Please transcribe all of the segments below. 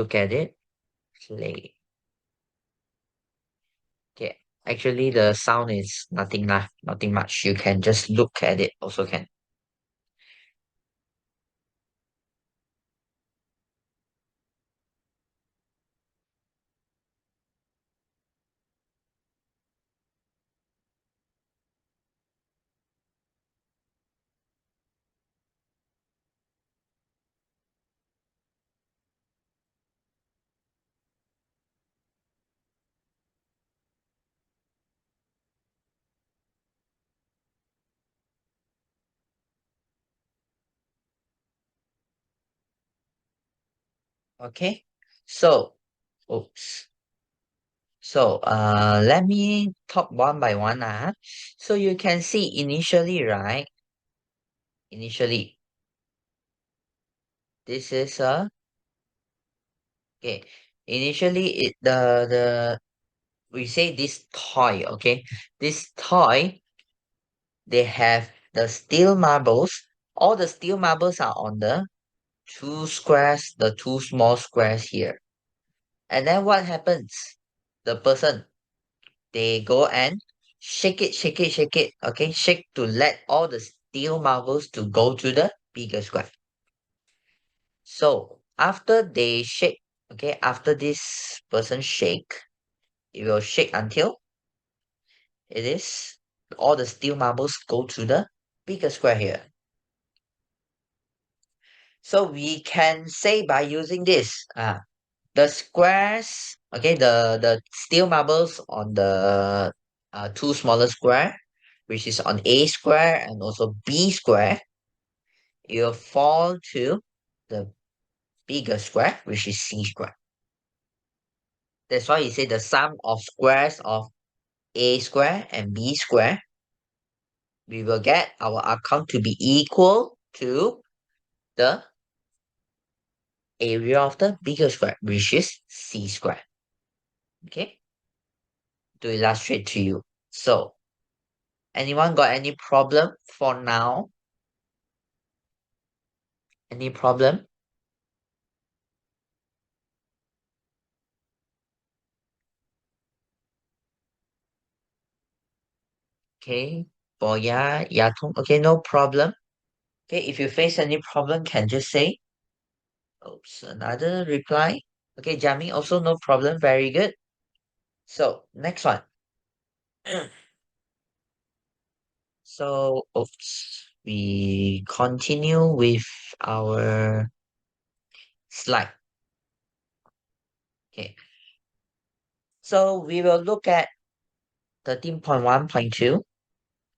Look at it. Play. Okay. Actually, the sound is nothing lah, nothing much. You can just look at it also can. Okay. So, oops. So, let me talk one by one. So you can see initially, right? Initially, this is a okay. Initially, the we say this toy. Okay, this toy they have the steel marbles. All the steel marbles are on the two squares, the two small squares here. And then what happens? The person they go and shake it, shake it, shake it. Okay, shake to let all the steel marbles to go to the bigger square. So after they shake, okay, after this person shake, it will shake until it is all the steel marbles go to the bigger square here. So we can say by using this, the squares, okay, the steel marbles on the two smaller square, which is on A square and also B square, it will fall to the bigger square, which is C square. That's why you say the sum of squares of A square and B square, we will get our outcome to be equal to the area of the bigger square, which is C square. Okay, to illustrate to you. So, anyone got any problem for now? Any problem? Okay, Boya, Yatung, okay, no problem. Okay, if you face any problem, can just say. Oops, another reply. Okay, Jami, also no problem. Very good. So, next one. So, oops, we continue with our slide. Okay, so we will look at 13.1.2.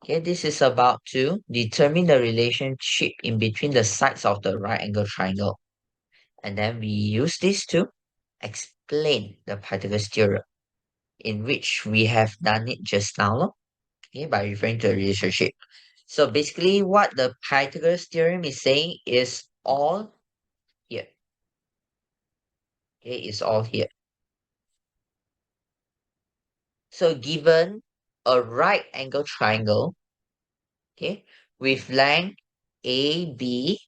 Okay, this is about to determine the relationship in between the sides of the right angle triangle. And then we use this to explain the Pythagoras theorem, in which we have done it just now, okay, by referring to a relationship. So basically, what the Pythagoras theorem is saying is all here. Okay, it's all here. So given a right angle triangle, okay, with length AB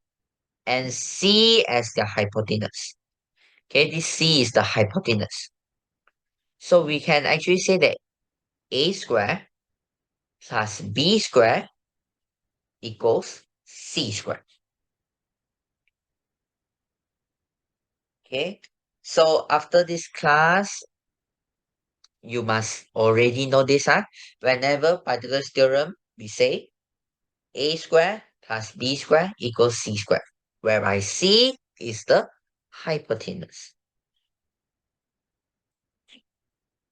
and C as their hypotenuse. Okay, this C is the hypotenuse. So we can actually say that A square plus B square equals C square. Okay, so after this class, you must already know this. Whenever Pythagoras theorem, we say A square plus B square equals C square, whereby C is the hypotenuse.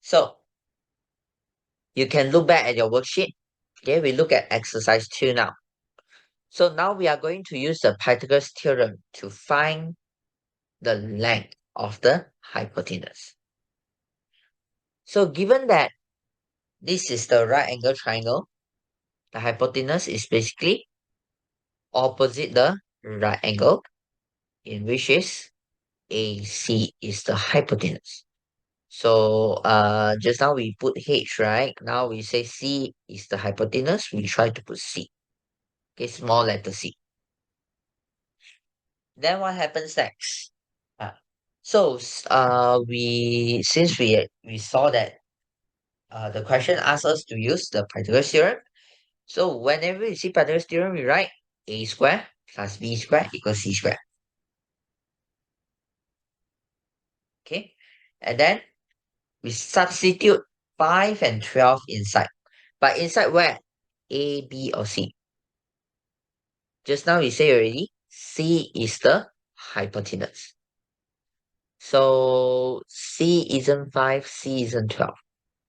So you can look back at your worksheet. Okay, we look at exercise 2 now. So now we are going to use the Pythagoras theorem to find the length of the hypotenuse. So given that this is the right angle triangle, the hypotenuse is basically opposite the right angle, in which is AC is the hypotenuse. So just now we put H, right? Now we say C is the hypotenuse. We try to put C. Okay, small letter C. Then what happens next? So since we saw that the question asks us to use the Pythagoras theorem. So whenever we see Pythagoras theorem, we write a square plus b square equals c square. Okay, and then we substitute 5 and 12 inside. But inside where? A, B, or C? Just now we say already, C is the hypotenuse. So C isn't 5, C isn't 12.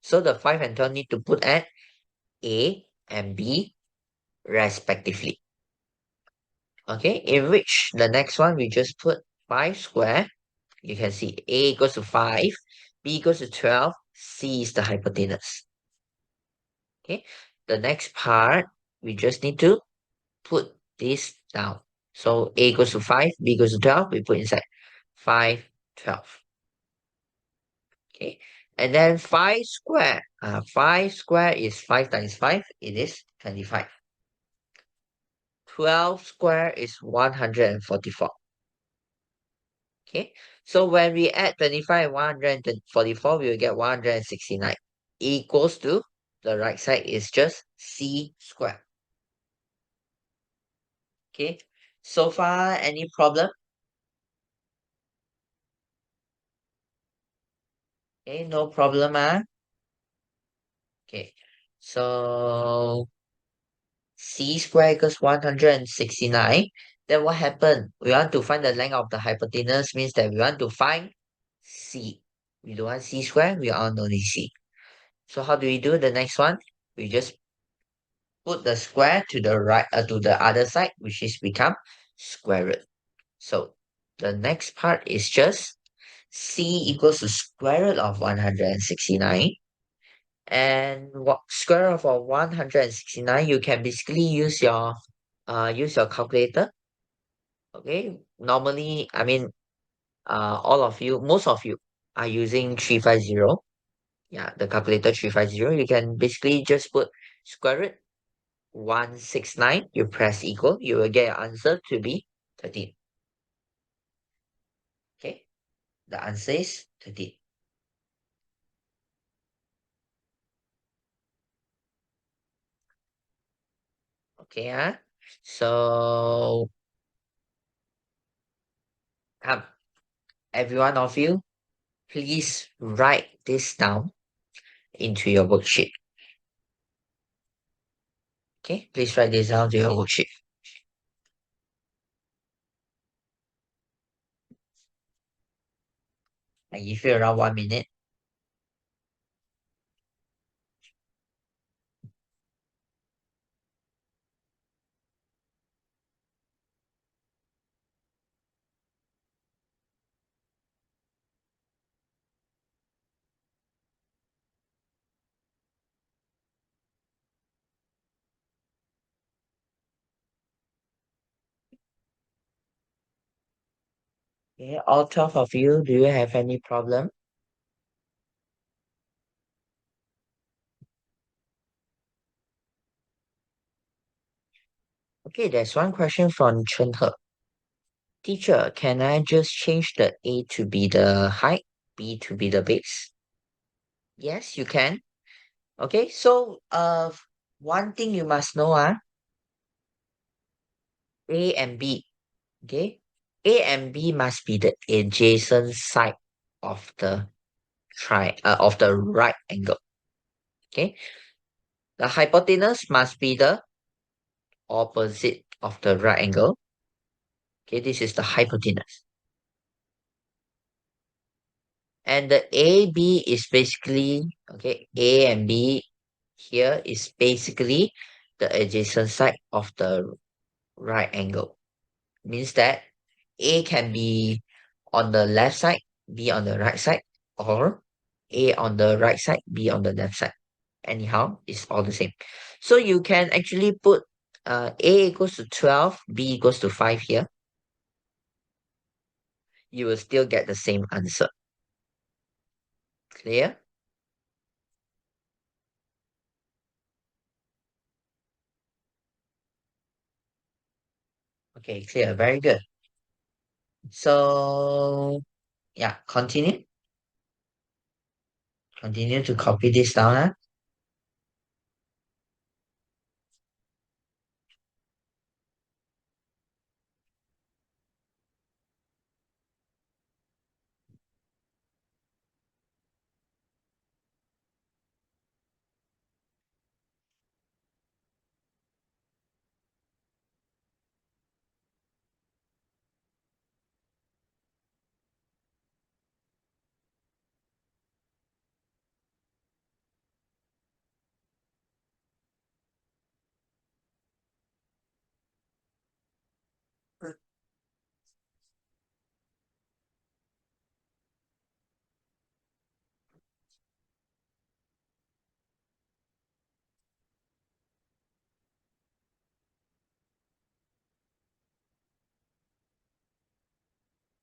So the 5 and 12 need to put at A and B respectively. Okay, in which the next one we just put 5 square. You can see A equals to 5, B equals to 12, C is the hypotenuse. Okay, the next part, we just need to put this down. So A equals to 5, B equals to 12, we put inside 5, 12. Okay, and then 5 square. 5 square is 5 times 5, it is 25. 12 square is 144. Okay, so when we add 25 and 144, we will get 169. Equals to, the right side is just C square. Okay, so far any problem? Okay, no problem, Okay, so C square equals 169. Then what happened? We want to find the length of the hypotenuse, means that we want to find C. We don't want C square, we want only C. So how do we do the next one? We just put the square to the right, to the other side, which is become square root. So the next part is just C equals to square root of 169. And what square root of 169, you can basically use your calculator. Okay, normally, I mean, all of you, most of you are using 350. Yeah, the calculator 350. You can basically just put square root 169. You press equal, you will get your answer to be 13. Okay, the answer is 13. Okay, so um, every one of you, please write this down into your worksheet. Okay, please write this down to your worksheet. I give you around 1 minute. Okay, all 12 of you, do you have any problem? Okay, there's one question from Chen He. Teacher, can I just change the A to be the height, B to be the base? Yes, you can. Okay, so one thing you must know, A and B. Okay, A and B must be the adjacent side of the of the right angle. Okay, the hypotenuse must be the opposite of the right angle. Okay, this is the hypotenuse. And the AB is basically, okay, A and B here is basically the adjacent side of the right angle. Means that A can be on the left side, B on the right side, or A on the right side, B on the left side. Anyhow, it's all the same. So you can actually put A equals to 12, B equals to 5 here. You will still get the same answer. Clear? Okay, clear. Very good. So Yeah, continue. Continue to copy this down. Huh?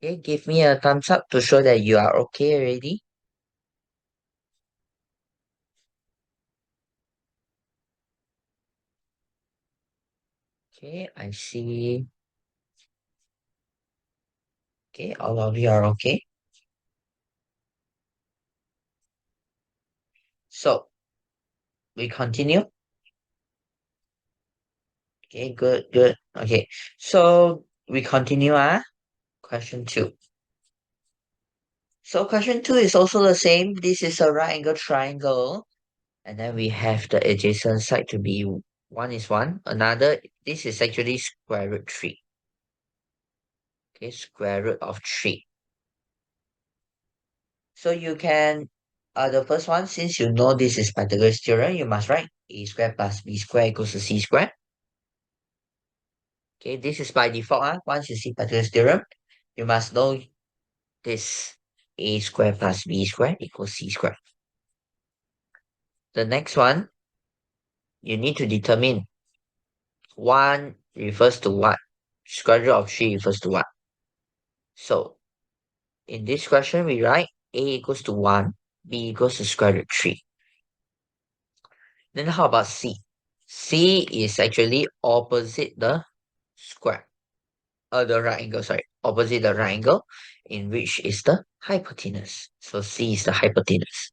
Okay, give me a thumbs up to show that you are okay already. Okay, I see. Okay, all of you are okay. So we continue. Okay, good, good. Okay, so we continue. Question two. So question two is also the same. This is a right angle triangle, and then we have the adjacent side to be one is one. Another, this is actually square root three. Okay, square root of three. So you can, the first one, since you know this is Pythagoras theorem, you must write a square plus b square equals to c square. Okay, this is by default. Once you see Pythagoras theorem, you must know this a square plus b square equals c square. The next one, you need to determine 1 refers to what? Square root of 3 refers to what? So in this question, we write a equals to 1, b equals to square root 3. Then how about c? C is actually opposite the square. The right angle, sorry. Opposite the right angle, in which is the hypotenuse. So C is the hypotenuse.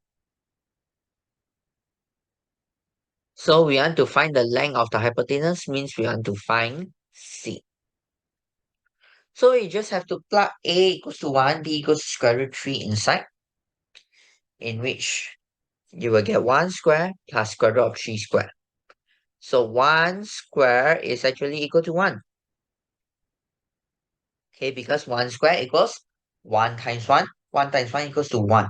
So we want to find the length of the hypotenuse, means we want to find C. So you just have to plug A equals to 1, B equals to square root 3 inside, in which you will get 1 square plus square root of 3 square. So 1 square is actually equal to 1. Okay, because 1 square equals 1 times 1. 1 times 1 equals to 1.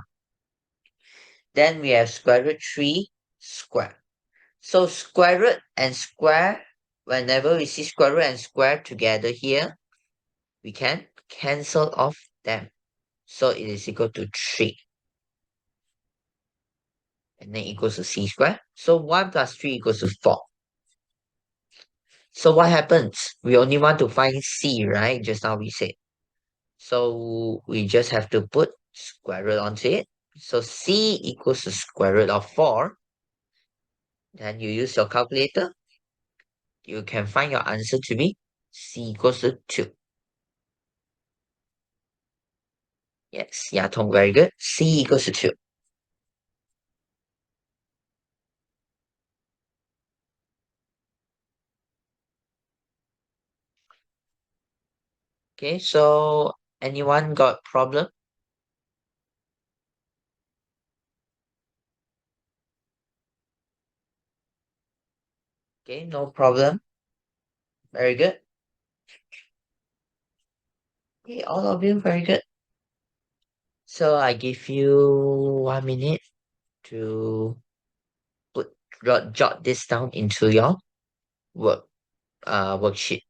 Then we have square root 3 square. So square root and square, whenever we see square root and square together here, we can cancel off them. So it is equal to 3. And then equals to c square. So 1 plus 3 equals to 4. So what happens? We only want to find c, right? Just now we said. So we just have to put square root onto it. So c equals to square root of 4. Then you use your calculator. You can find your answer to be c equals to 2. Yes, Yatong, very good. C equals to 2. Okay, so anyone got problem? Okay, no problem. Very good. Okay, all of you, very good. So I give you 1 minute to jot this down into your worksheet.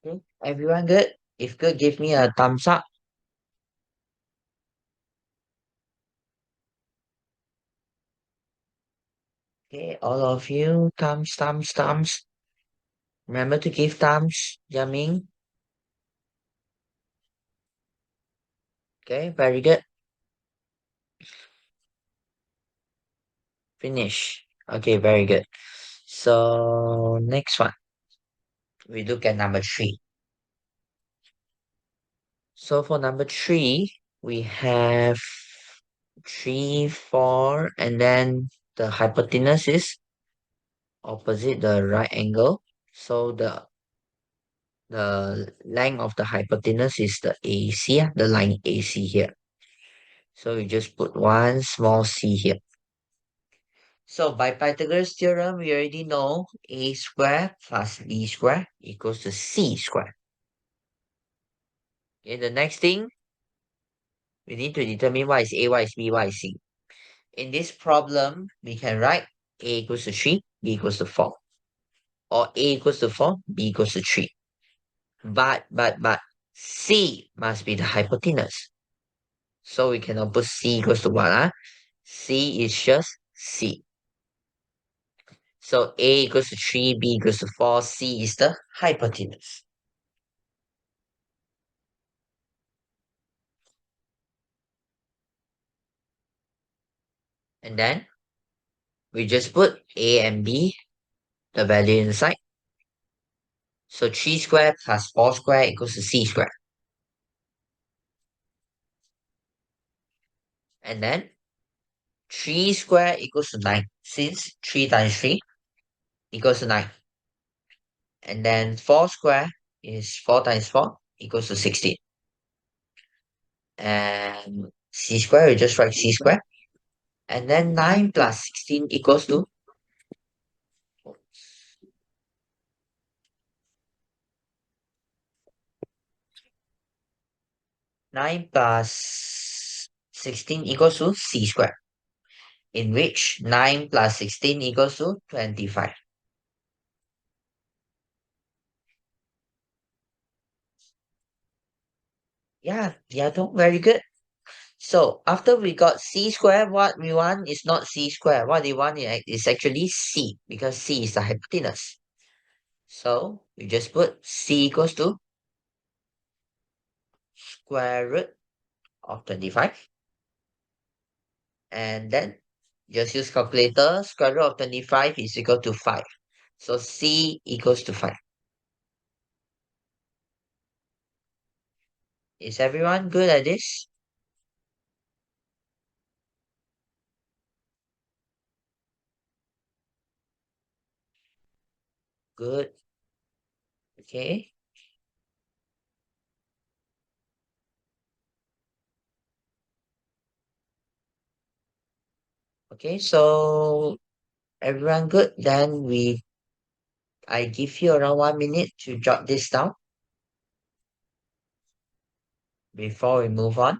Okay, everyone good? If good, give me a thumbs up. Okay, all of you, thumbs, thumbs, thumbs. Remember to give thumbs, Yamin. Okay, very good. Finish. Okay, very good. So next one, we look at number three. So for number three, we have 3, 4, and then the hypotenuse is opposite the right angle. So the length of the hypotenuse is the AC, the line AC here. So you just put one small c here. So by Pythagoras theorem, we already know a square plus b square equals to c square. Okay, the next thing, we need to determine what is a, what is b, what is c. In this problem, we can write a equals to 3, b equals to 4. Or a equals to 4, b equals to 3. But, c must be the hypotenuse. So we cannot put c equals to 1. C is just c. So a equals to 3, b equals to 4, c is the hypotenuse. And then we just put a and b, the value inside. So 3 squared plus 4 squared equals to c squared. And then 3 squared equals to 9, since 3 times 3 equals to 9. And then 4 squared is 4 times 4 equals to 16. And c squared, we just write c squared. And then 9 plus 16 equals to 9 plus 16 equals to c squared, in which 9 plus 16 equals to 25. Yeah, very good. So after we got c squared, what we want is not c squared. What we want is actually c, because c is the hypotenuse. So we just put c equals to square root of 25. And then just use calculator. Square root of 25 is equal to 5. So c equals to 5. Is everyone good at this? Good. Okay. Okay, so everyone good? Then I give you around 1 minute to jot this down before we move on.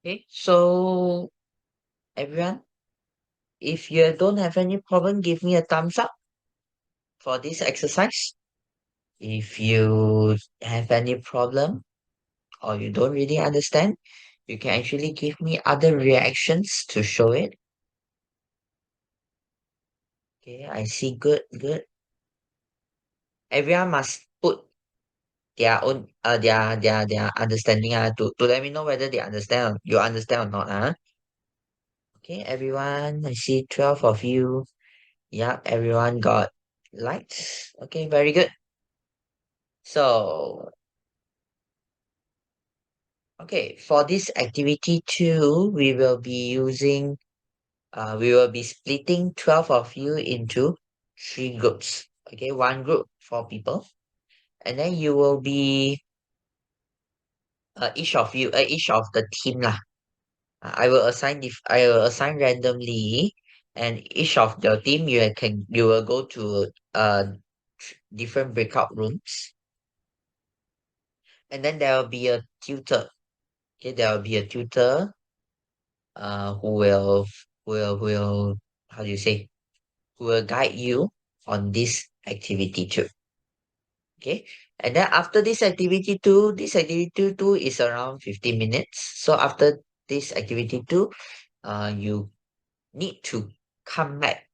Okay, so everyone, if you don't have any problem, give me a thumbs up for this exercise. If you have any problem, or you don't really understand, you can actually give me other reactions to show it. Okay, I see. Good, good. Everyone must put their own their understanding to let me know whether they understand or you understand or not. Okay, everyone. I see 12 of you. Yeah, everyone got likes. Okay, very good. So, okay, for this activity two, we will be splitting 12 of you into three groups. Okay, one group, four people. And then you will be, each of the team lah. I will assign randomly, and each of your team you will go to different breakout rooms, and then there will be a tutor. Okay, there will be a tutor who will how do you say, who will guide you on this activity too. Okay, and then after this activity two is around 15 minutes. So after this activity two, you need to come back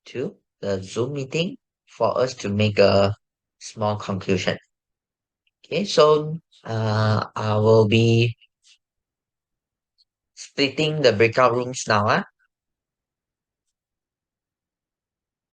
to the Zoom meeting for us to make a small conclusion. Okay, so I will be splitting the breakout rooms now.